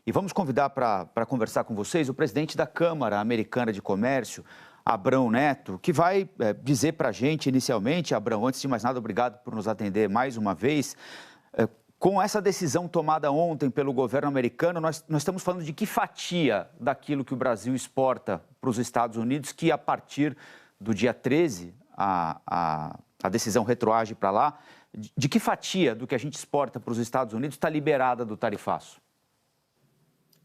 E vamos convidar para conversar com vocês o presidente da Câmara Americana de Comércio, Abrão Neto, que vai dizer para a gente inicialmente, Abrão, antes de mais nada, obrigado por nos atender mais uma vez. Com essa decisão tomada ontem pelo governo americano, nós estamos falando de que fatia daquilo que o Brasil exporta para os Estados Unidos, que a partir do dia 13, a decisão retroage para lá, de que fatia do que a gente exporta para os Estados Unidos está liberada do tarifaço?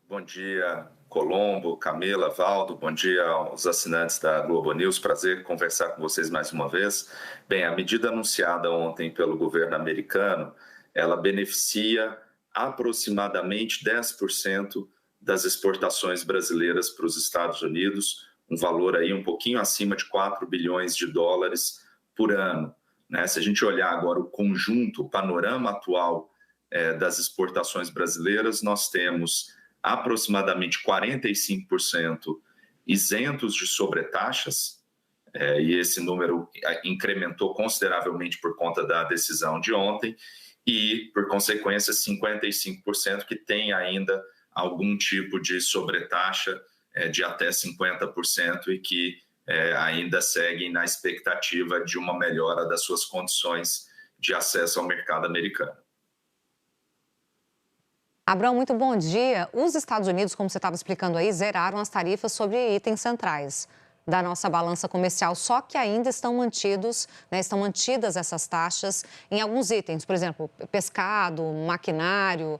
Bom dia, Colombo, Camila, Valdo, bom dia aos assinantes da Globo News, prazer conversar com vocês mais uma vez. Bem, a medida anunciada ontem pelo governo americano, ela beneficia aproximadamente 10% das exportações brasileiras para os Estados Unidos, um valor aí um pouquinho acima de 4 bilhões de dólares por ano. Né? Se a gente olhar agora o conjunto, o panorama atual das exportações brasileiras, nós temos aproximadamente 45% isentos de sobretaxas, e esse número incrementou consideravelmente por conta da decisão de ontem, e, por consequência, 55% que tem ainda algum tipo de sobretaxa de até 50% e que ainda seguem na expectativa de uma melhora das suas condições de acesso ao mercado americano. Abrão, muito bom dia. Os Estados Unidos, como você estava explicando aí, zeraram as tarifas sobre itens centrais da nossa balança comercial, só que ainda estão mantidas essas taxas em alguns itens, por exemplo, pescado, maquinário.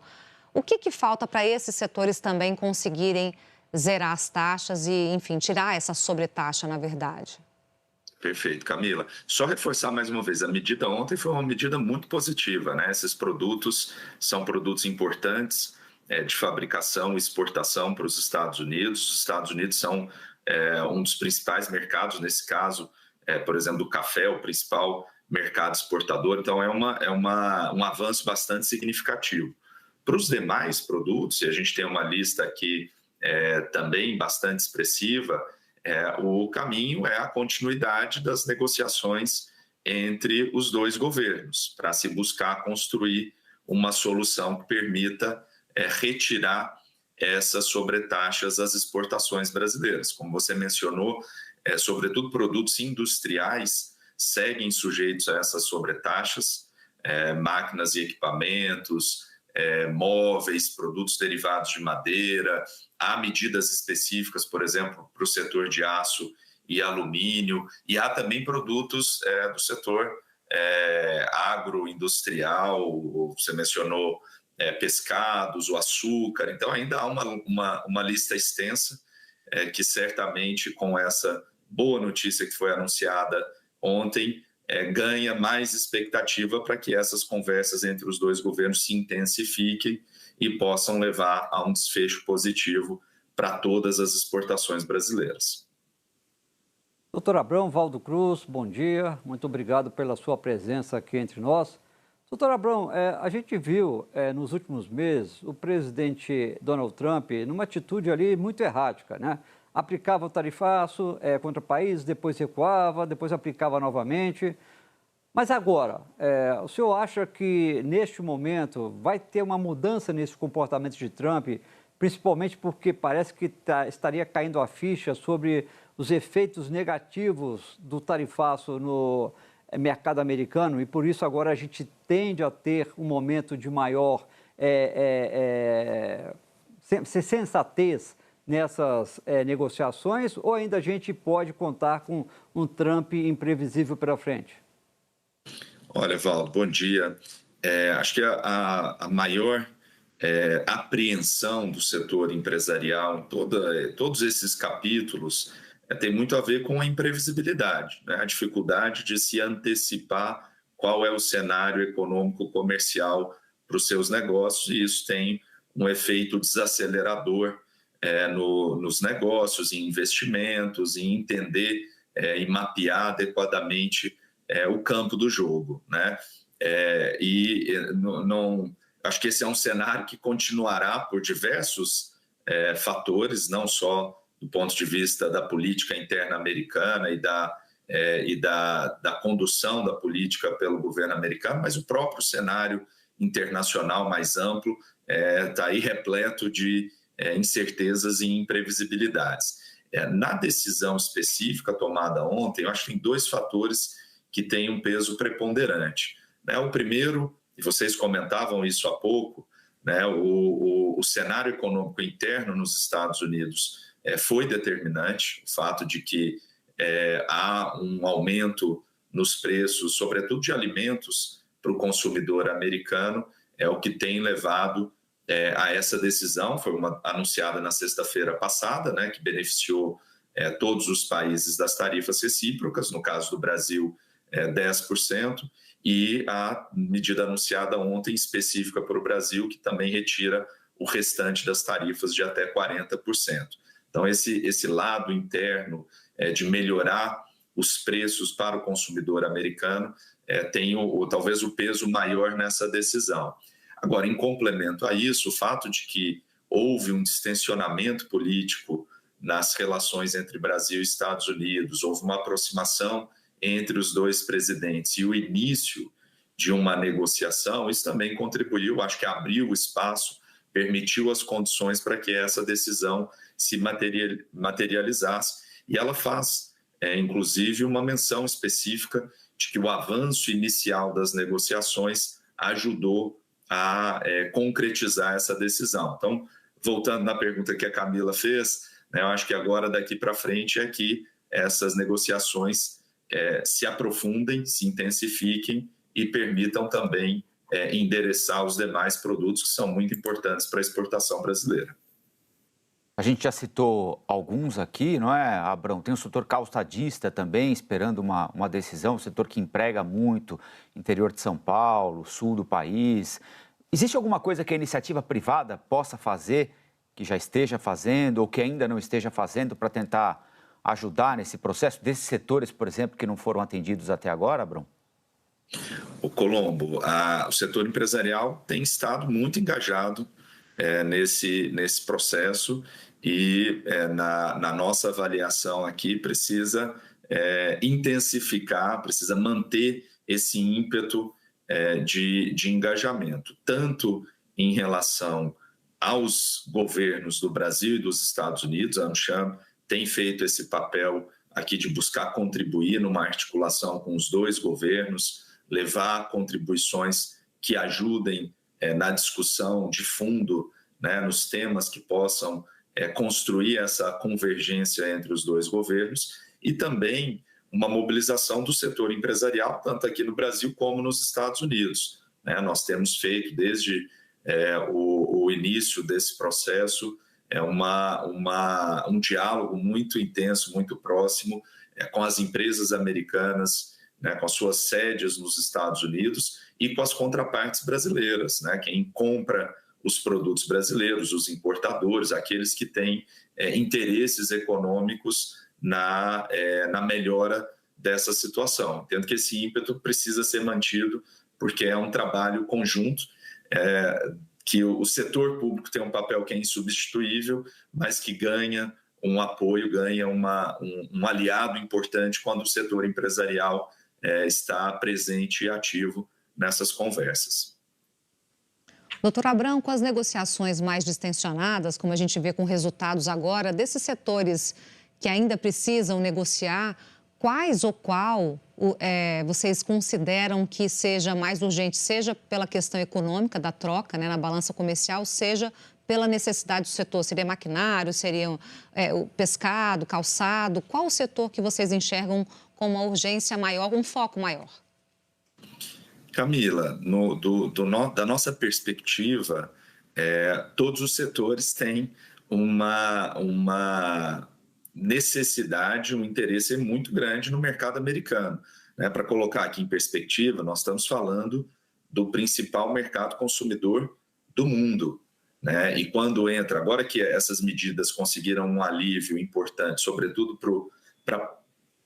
O que falta para esses setores também conseguirem zerar as taxas e, enfim, tirar essa sobretaxa, na verdade? Perfeito, Camila. Só reforçar mais uma vez, a medida ontem foi uma medida muito positiva, né? Esses produtos são produtos importantes de fabricação e exportação para os Estados Unidos. Os Estados Unidos são um dos principais mercados, nesse caso, por exemplo, do café, o principal mercado exportador. Então, é um avanço bastante significativo. Para os demais produtos, e a gente tem uma lista aqui também bastante expressiva, o caminho é a continuidade das negociações entre os dois governos, para se buscar construir uma solução que permita retirar essas sobretaxas às exportações brasileiras. Como você mencionou, sobretudo produtos industriais seguem sujeitos a essas sobretaxas, máquinas e equipamentos, móveis, produtos derivados de madeira. Há medidas específicas, por exemplo, para o setor de aço e alumínio, e há também produtos do setor agroindustrial, você mencionou pescados, o açúcar. Então, ainda há uma lista extensa que certamente, com essa boa notícia que foi anunciada ontem, ganha mais expectativa para que essas conversas entre os dois governos se intensifiquem e possam levar a um desfecho positivo para todas as exportações brasileiras. Doutor Abrão, Valdo Cruz, bom dia. Muito obrigado pela sua presença aqui entre nós. Doutor Abrão, a gente viu nos últimos meses o presidente Donald Trump numa atitude ali muito errática, né? Aplicava o tarifaço contra países, depois recuava, depois aplicava novamente. Mas agora, o senhor acha que neste momento vai ter uma mudança nesse comportamento de Trump, principalmente porque parece que estaria caindo a ficha sobre os efeitos negativos do tarifaço no mercado americano e por isso agora a gente tende a ter um momento de maior sensatez nessas negociações, ou ainda a gente pode contar com um Trump imprevisível pela frente? Olha, Valdo, bom dia. Acho que a maior apreensão do setor empresarial em todos esses capítulos tem muito a ver com a imprevisibilidade, né? A dificuldade de se antecipar qual é o cenário econômico comercial para os seus negócios, e isso tem um efeito desacelerador nos negócios, em investimentos, em entender e mapear adequadamente o campo do jogo, né? Acho que esse é um cenário que continuará por diversos fatores, não só do ponto de vista da política interna americana e da condução da política pelo governo americano, mas o próprio cenário internacional mais amplo está aí repleto de incertezas e imprevisibilidades. Na decisão específica tomada ontem, eu acho que tem dois fatores que têm um peso preponderante. O primeiro, e vocês comentavam isso há pouco, o cenário econômico interno nos Estados Unidos foi determinante, o fato de que há um aumento nos preços, sobretudo de alimentos, para o consumidor americano, é o que tem levado a essa decisão. Foi anunciada na sexta-feira passada, que beneficiou todos os países das tarifas recíprocas, no caso do Brasil, 10%, e a medida anunciada ontem específica para o Brasil, que também retira o restante das tarifas de até 40%. Então, esse lado interno de melhorar os preços para o consumidor americano tem talvez o peso maior nessa decisão. Agora, em complemento a isso, o fato de que houve um distensionamento político nas relações entre Brasil e Estados Unidos, houve uma aproximação entre os dois presidentes e o início de uma negociação, isso também contribuiu, acho que abriu o espaço, permitiu as condições para que essa decisão se materializasse. E ela faz, inclusive, uma menção específica de que o avanço inicial das negociações ajudou a concretizar essa decisão. Então, voltando na pergunta que a Camila fez, eu acho que agora, daqui para frente, é que essas negociações se aprofundem, se intensifiquem e permitam também endereçar os demais produtos que são muito importantes para a exportação brasileira. A gente já citou alguns aqui, não é, Abrão? Tem o setor calçadista também, esperando uma decisão, o setor que emprega muito, interior de São Paulo, sul do país. Existe alguma coisa que a iniciativa privada possa fazer, que já esteja fazendo ou que ainda não esteja fazendo para tentar ajudar nesse processo, desses setores, por exemplo, que não foram atendidos até agora, Abrão? O Colombo, o setor empresarial tem estado muito engajado nesse processo e na nossa avaliação aqui precisa intensificar, precisa manter esse ímpeto de engajamento, tanto em relação aos governos do Brasil e dos Estados Unidos. A AmCham tem feito esse papel aqui de buscar contribuir numa articulação com os dois governos, levar contribuições que ajudem na discussão de fundo, nos temas que possam construir essa convergência entre os dois governos, e também uma mobilização do setor empresarial, tanto aqui no Brasil como nos Estados Unidos. Nós temos feito, desde o início desse processo, um diálogo muito intenso, muito próximo com as empresas americanas, com as suas sedes nos Estados Unidos e com as contrapartes brasileiras, quem compra os produtos brasileiros, os importadores, aqueles que têm interesses econômicos na melhora dessa situação. Entendo que esse ímpeto precisa ser mantido, porque é um trabalho conjunto, que o setor público tem um papel que é insubstituível, mas que ganha um apoio, ganha um aliado importante quando o setor empresarial está presente e ativo nessas conversas. Doutor Abrão, com as negociações mais distensionadas, como a gente vê com resultados agora, desses setores que ainda precisam negociar, quais ou qual vocês consideram que seja mais urgente, seja pela questão econômica da troca, na balança comercial, seja pela necessidade do setor? Seria maquinário, seria o pescado, calçado? Qual o setor que vocês enxergam com uma urgência maior, um foco maior? Camila, da nossa perspectiva, todos os setores têm uma necessidade, um interesse muito grande no mercado americano. Para colocar aqui em perspectiva, nós estamos falando do principal mercado consumidor do mundo. E quando entra, agora que essas medidas conseguiram um alívio importante, sobretudo para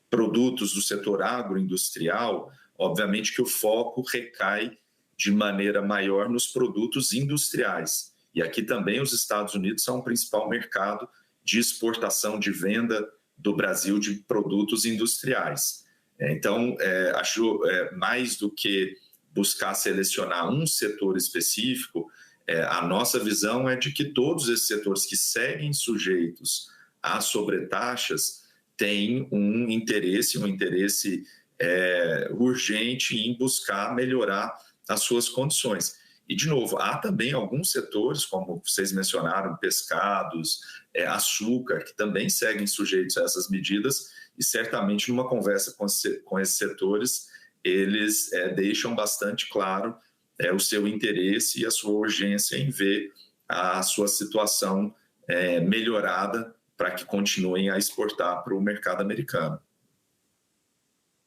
produtos do setor agroindustrial, obviamente que o foco recai de maneira maior nos produtos industriais. E aqui também os Estados Unidos são o principal mercado de exportação, de venda do Brasil de produtos industriais. Então, acho mais do que buscar selecionar um setor específico, A nossa visão é de que todos esses setores que seguem sujeitos a sobretaxas têm um interesse urgente em buscar melhorar as suas condições. E, de novo, há também alguns setores, como vocês mencionaram, pescados, açúcar, que também seguem sujeitos a essas medidas, e certamente numa conversa com esses setores, eles deixam bastante claro o seu interesse e a sua urgência em ver a sua situação melhorada para que continuem a exportar para o mercado americano.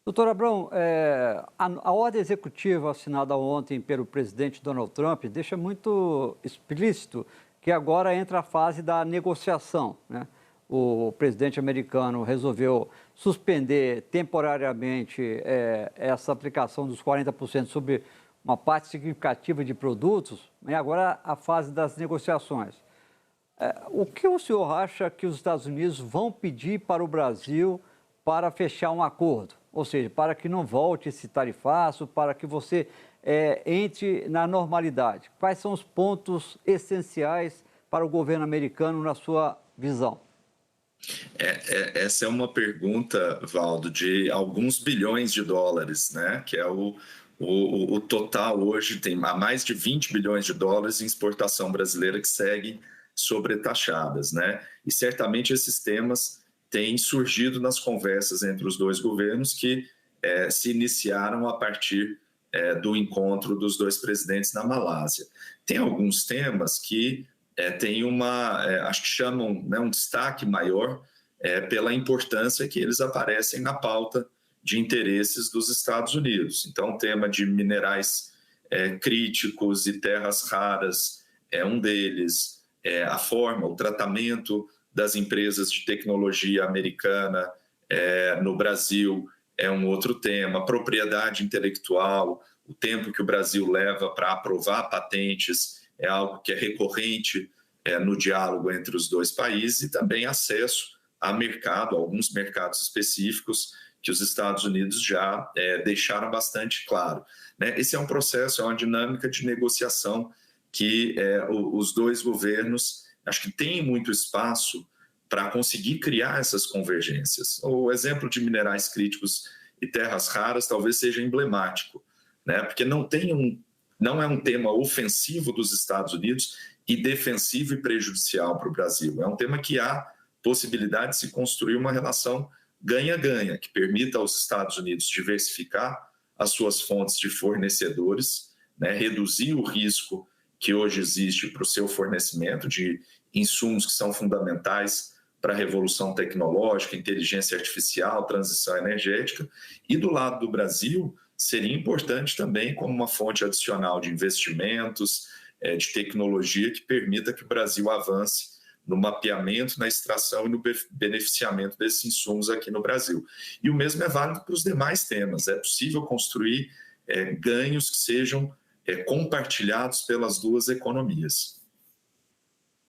Doutor Abrão, a ordem executiva assinada ontem pelo presidente Donald Trump deixa muito explícito que agora entra a fase da negociação, né? O presidente americano resolveu suspender temporariamente essa aplicação dos 40% sobre uma parte significativa de produtos, e agora a fase das negociações. O que o senhor acha que os Estados Unidos vão pedir para o Brasil para fechar um acordo? Ou seja, para que não volte esse tarifaço, para que você entre na normalidade. Quais são os pontos essenciais para o governo americano, na sua visão? Essa é uma pergunta, Valdo, de alguns bilhões de dólares, né? Que é o total hoje, tem mais de 20 bilhões de dólares em exportação brasileira que seguem sobretaxadas, né? E certamente esses temas têm surgido nas conversas entre os dois governos que se iniciaram a partir do encontro dos dois presidentes na Malásia. Tem alguns temas que têm acho que chamam, né, um destaque maior pela importância que eles aparecem na pauta de interesses dos Estados Unidos. Então, o tema de minerais críticos e terras raras é um deles, o tratamento das empresas de tecnologia americana no Brasil é um outro tema, propriedade intelectual, o tempo que o Brasil leva para aprovar patentes é algo que é recorrente no diálogo entre os dois países, e também acesso a mercado, alguns mercados específicos que os Estados Unidos já deixaram bastante claro, né? Esse é um processo, é uma dinâmica de negociação que os dois governos acho que têm muito espaço para conseguir criar essas convergências. O exemplo de minerais críticos e terras raras talvez seja emblemático, né? Porque não é um tema ofensivo dos Estados Unidos e defensivo e prejudicial para o Brasil. É um tema que há possibilidade de se construir uma relação ganha-ganha, que permita aos Estados Unidos diversificar as suas fontes de fornecedores, né? Reduzir o risco que hoje existe para o seu fornecimento de insumos que são fundamentais para a revolução tecnológica, inteligência artificial, transição energética. E do lado do Brasil, seria importante também como uma fonte adicional de investimentos, de tecnologia que permita que o Brasil avance no mapeamento, na extração e no beneficiamento desses insumos aqui no Brasil. E o mesmo é válido para os demais temas. É possível construir ganhos que sejam compartilhados pelas duas economias.